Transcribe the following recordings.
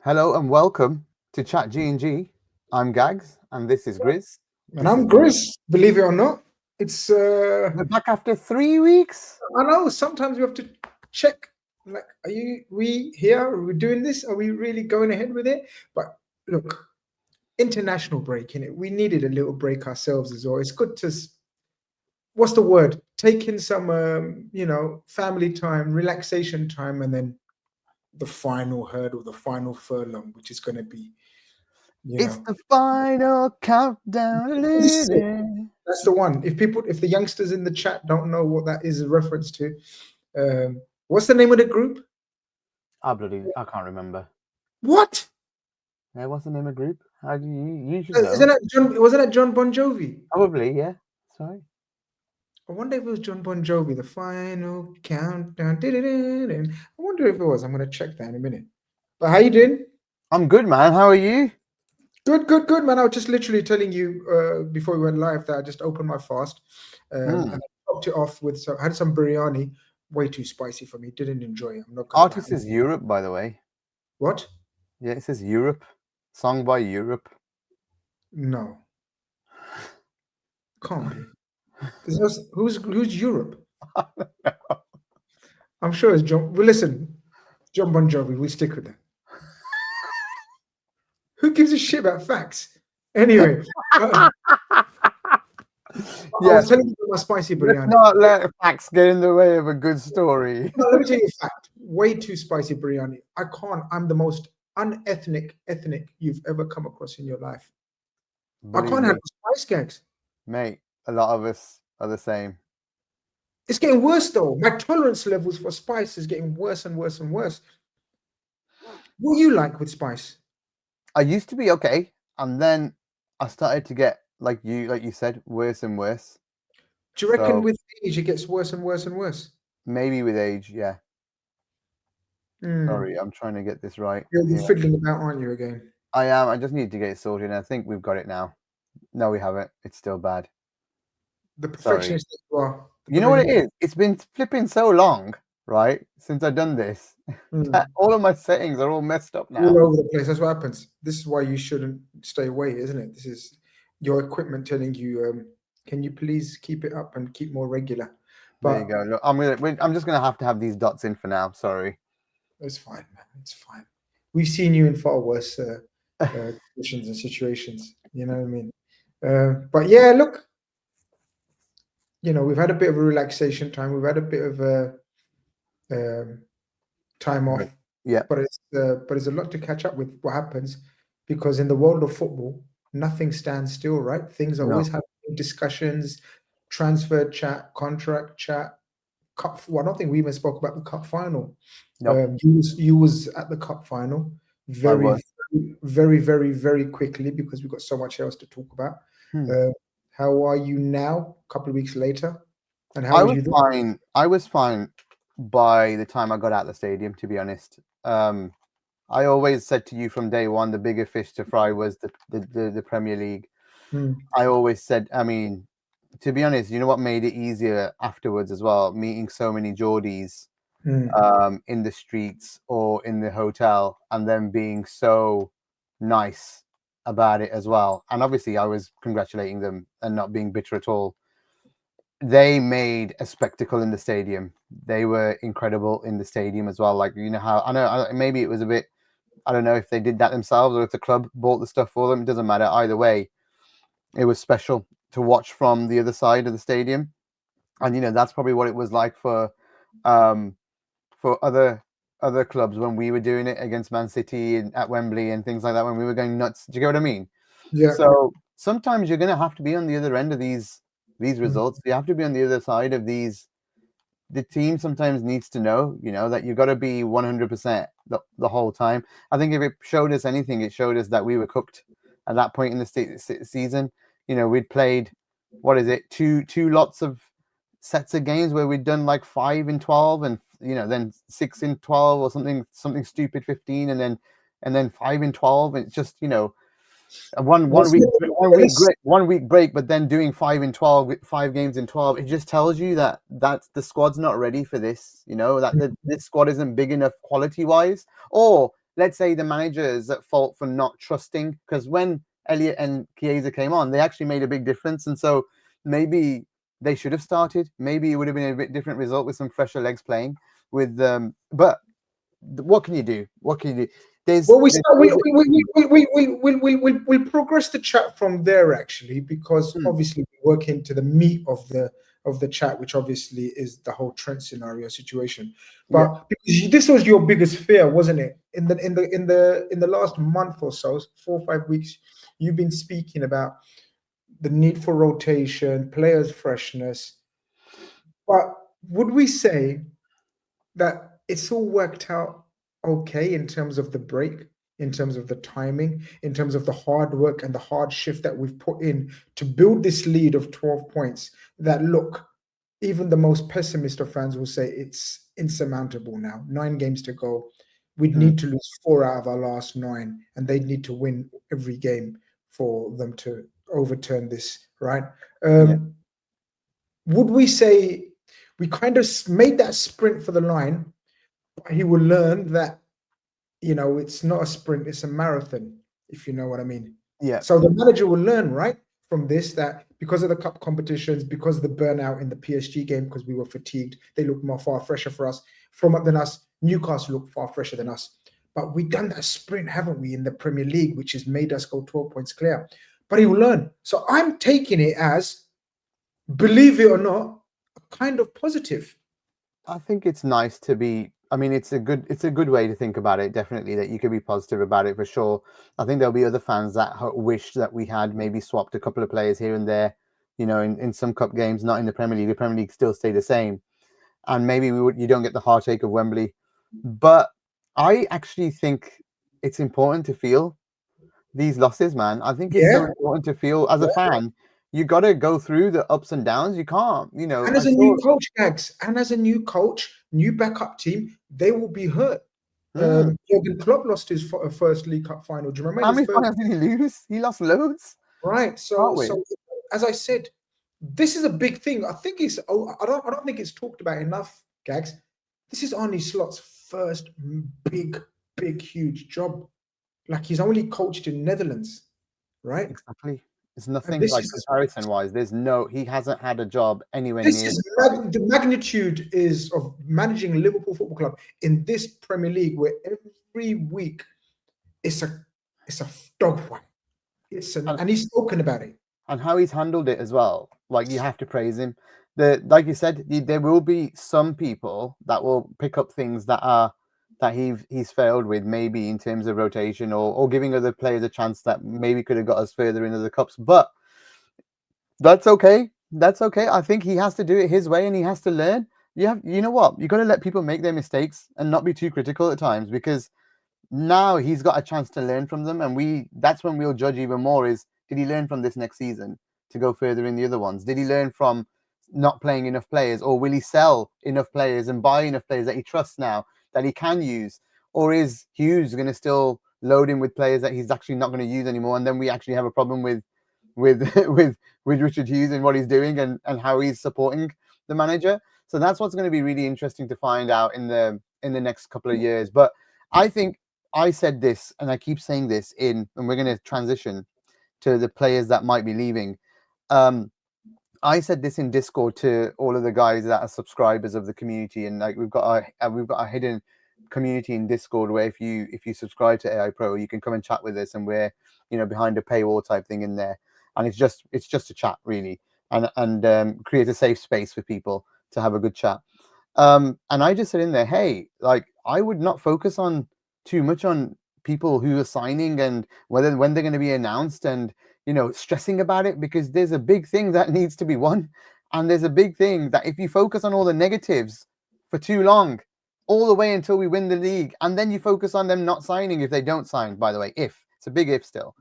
Hello and welcome to Chat G&G. I'm Gags and this is Grizz. And I'm Grizz, believe it or not. It's We're back after 3 weeks. I know sometimes we have to check, like, we here? Are we doing this? Are we really going ahead with it? But look, international break in it. We needed a little break ourselves as well. It's good to what's the word? Take in some family time, relaxation time, and then the final hurdle, the final furlong, which is gonna be, It's the final countdown. This is it. That's the one. If the youngsters in the chat don't know what that is a reference to, what's the name of the group? I can't remember. What? Yeah, what's the name of the group? How do you should know? Wasn't that John Bon Jovi? Probably, yeah. Sorry. I wonder if it was John Bon Jovi, the final countdown. I wonder if it was. I'm gonna check that in a minute. But how you doing? I'm good, man. How are you? Good, man. I was just literally telling you before we went live that I just opened my fast and I topped it off with I had some biryani. Way too spicy for me. Didn't enjoy it. I'm not gonna Artist is Europe, by the way. What? Yeah, it says Europe. Song by Europe. No. Can't be. Who's Europe? I'm sure it's John. Well, listen, John Bon Jovi. We'll stick with that. Who gives a shit about facts? Anyway, Yes. I was telling you about my spicy biryani. Let's not let facts get in the way of a good story. No, let me tell you a fact. Way too spicy biryani. I can't. I'm the most unethnic you've ever come across in your life. I can't have spice, Gags. Mate, a lot of us are the same. It's getting worse though. My tolerance levels for spice is getting worse and worse and worse. What do you like with spice? I used to be okay, and then I started to get like you said, worse and worse. Do you reckon with age it gets worse and worse and worse? Maybe with age, yeah. Sorry, I'm trying to get this right. You're fiddling about, aren't you, again? I am. I just need to get it sorted, and I think we've got it now. No, we haven't. It's still bad. The perfectionist that you are. You know what it is? It's been flipping so long, right, since I've done this, that all of my settings are all messed up now. All over the place. That's what happens. This is why you shouldn't stay away, isn't it? This is your equipment telling you, can you please keep it up and keep more regular? But there you go. Look, I'm just gonna have to have these dots in for now. Sorry. It's fine, man. It's fine. We've seen you in far worse conditions and situations. You know what I mean? But yeah, look. We've had a bit of a relaxation time. We've had a bit of a time off. Yeah. But it's a lot to catch up with what happens, because in the world of football, nothing stands still, right? Things are always happening, discussions, transfer chat, contract chat, cup. Well, I don't think we even spoke about the cup final. Nope. You was at the cup final very quickly, because we've got so much else to talk about. How are you now, a couple of weeks later? And how are you doing? Fine. I was fine by the time I got out of the stadium, to be honest. I always said to you from day one, the bigger fish to fry was the Premier League. I always said, I mean, to be honest, you know what made it easier afterwards as well? Meeting so many Geordies in the streets or in the hotel, and them being so nice about it as well. And obviously I was congratulating them and not being bitter at all. They made a spectacle in the stadium. They were incredible in the stadium as well. Like, you know how, I know maybe it was a bit, I don't know if they did that themselves or if the club bought the stuff for them. It doesn't matter. Either way, it was special to watch from the other side of the stadium. And, that's probably what it was like for other clubs when we were doing it against Man City and at Wembley and things like that, when we were going nuts. Do you get what I mean? Yeah. So sometimes you're going to have to be on the other end of these results. You have to be on the other side of these. The team sometimes needs to know, that you got to be 100% the whole time. I think if it showed us anything, it showed us that we were cooked at that point in the season. We'd played, what is it, two lots of sets of games where we'd done like 5 in 12 and then 6 in 12 or something stupid 15 and then 5 in 12, and it's just one week break, but then doing 5 in 12 with 5 games in 12, it just tells you that the squad's not ready for this, that this squad isn't big enough quality wise, or let's say the manager is at fault for not trusting, because when Elliott and Chiesa came on, they actually made a big difference. And so maybe they should have started. Maybe it would have been a bit different result with some fresher legs playing with but what can you do? What can you do? We'll progress the chat from there, actually, because obviously we work into the meat of the chat, which obviously is the whole Trent scenario situation. But because this was your biggest fear, wasn't it? In the last month or so, 4 or 5 weeks, you've been speaking about the need for rotation, players' freshness. But would we say that it's all worked out okay in terms of the break, in terms of the timing, in terms of the hard work and the hard shift that we've put in to build this lead of 12 points that, look, even the most pessimist of fans will say it's insurmountable now. 9 games to go. We'd need to lose 4 out of our last 9, and they'd need to win every game for them to overturn this, right? Would we say we kind of made that sprint for the line, but he will learn that, it's not a sprint, it's a marathon, if you know what I mean. Yeah. So the manager will learn, right, from this, that because of the cup competitions, because of the burnout in the PSG game, because we were fatigued, they look far fresher than us. Newcastle look far fresher than us. But we've done that sprint, haven't we, in the Premier League, which has made us go 12 points clear. But he will learn. So I'm taking it as, believe it or not, kind of positive. I think it's nice to be. I mean, it's a good way to think about it. Definitely, that you could be positive about it for sure. I think there'll be other fans that wish that we had maybe swapped a couple of players here and there. In some cup games, not in the Premier League. The Premier League still stay the same, and maybe you don't get the heartache of Wembley. But I actually think it's important to feel these losses, man. I think it's so important to feel as a fan. You got to go through the ups and downs. You can't, And as a new coach, Gags, and as a new coach, new backup team, they will be hurt. Jurgen Klopp lost his first League Cup final. Do you remember? How many finals did he lose? He lost loads. Right. So as I said, this is a big thing. I think it's. I don't think it's talked about enough, Gags. This is Arne Slot's first big, huge job. Like, he's only coached in Netherlands, right? Exactly. It's nothing like comparison-wise. He hasn't had a job anywhere near. The magnitude is of managing Liverpool Football Club in this Premier League, where every week it's a dogfight. And he's spoken about it. And how he's handled it as well. Like, you have to praise him. Like you said, there will be some people that will pick up things that he's failed with, maybe in terms of rotation or giving other players a chance that maybe could have got us further into the cups. But that's okay. That's okay. I think he has to do it his way, and he has to learn. You know what? You got to let people make their mistakes and not be too critical at times, because now he's got a chance to learn from them, and that's when we'll judge even more. Is, did he learn from this next season to go further in the other ones? Did he learn from not playing enough players, or will he sell enough players and buy enough players that he trusts now that he can use? Or is Hughes going to still load him with players that he's actually not going to use anymore, and then we actually have a problem with Richard Hughes and what he's doing and how he's supporting the manager? So that's what's going to be really interesting to find out in the next couple of years. But I think I said this, and I keep saying this, and we're going to transition to the players that might be leaving. I said this in Discord to all of the guys that are subscribers of the community, and like we've got a hidden community in Discord where if you subscribe to AI Pro, you can come and chat with us, and we're behind a paywall type thing in there, and it's just a chat really, and create a safe space for people to have a good chat. And I just said in there, hey, like, I would not focus on too much on people who are signing and when they're going to be announced, and stressing about it, because there's a big thing that needs to be won, and there's a big thing that if you focus on all the negatives for too long, all the way until we win the league, and then you focus on them not signing if they don't sign, by the way, if it's a big if still,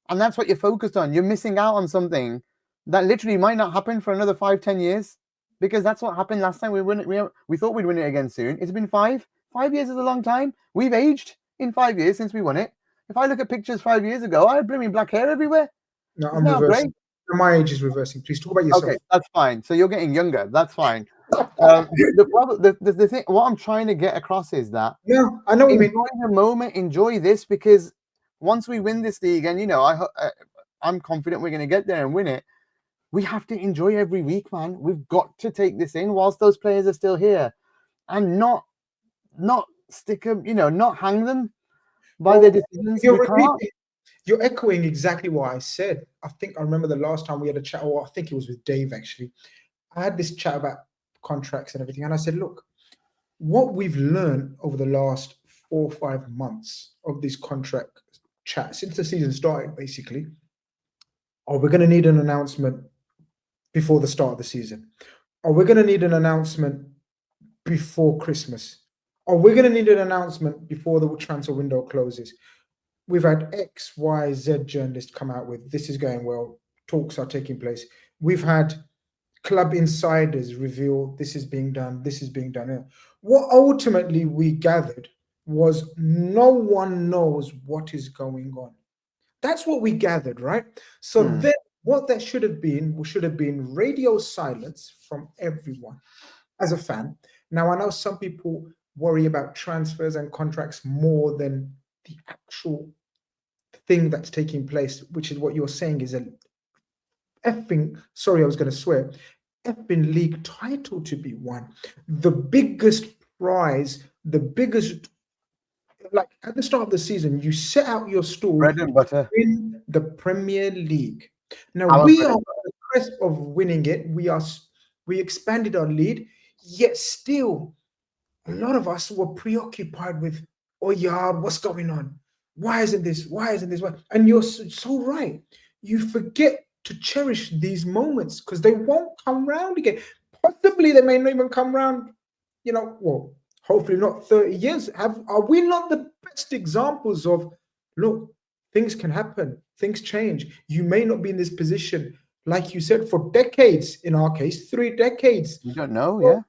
and that's what you're focused on, you're missing out on something that literally might not happen for another 5-10 years, because that's what happened last time we win it. We thought we'd win it again soon. It's been 5 years is a long time. We've aged in 5 years since we won it. If I look at pictures 5 years ago, I had blooming black hair everywhere. No, I'm reversing. My age is reversing. Please talk about yourself. Okay, that's fine. So you're getting younger. That's fine. The problem, the thing, what I'm trying to get across is that I know what you mean. Enjoy the moment, enjoy this, because once we win this league, and I'm confident we're going to get there and win it. We have to enjoy every week, man. We've got to take this in whilst those players are still here, and not stick them, not hang them by their decisions. You're echoing exactly what I said. I think I remember the last time we had a chat, or I think it was with Dave actually. I had this chat about contracts and everything, and I said, look, what we've learned over the last 4 or 5 months of this contract chat since the season started, basically, we're going to need an announcement before the start of the season. We're going to need an announcement before Christmas. We're going to need an announcement before the transfer window closes. We've had X, Y, Z journalists come out with, this is going well, talks are taking place. We've had club insiders reveal this is being done, this is being done. What ultimately we gathered was no one knows what is going on. That's what we gathered, right? So then what that should have been radio silence from everyone as a fan. Now, I know some people worry about transfers and contracts more than the actual thing that's taking place, which is what you're saying is an effing league title to be won. The biggest prize, like at the start of the season, you set out your stall bread and butter in the Premier League. Now we are on the cusp of winning it. We expanded our lead, yet still a lot of us were preoccupied with, oh yeah, what's going on? Why isn't this? And you're so right. You forget to cherish these moments because they won't come round again. Possibly they may not even come round, well, hopefully not 30 years. Are we not the best examples of, look, things can happen, things change. You may not be in this position, like you said, for decades, in our case, 3 decades. You don't know,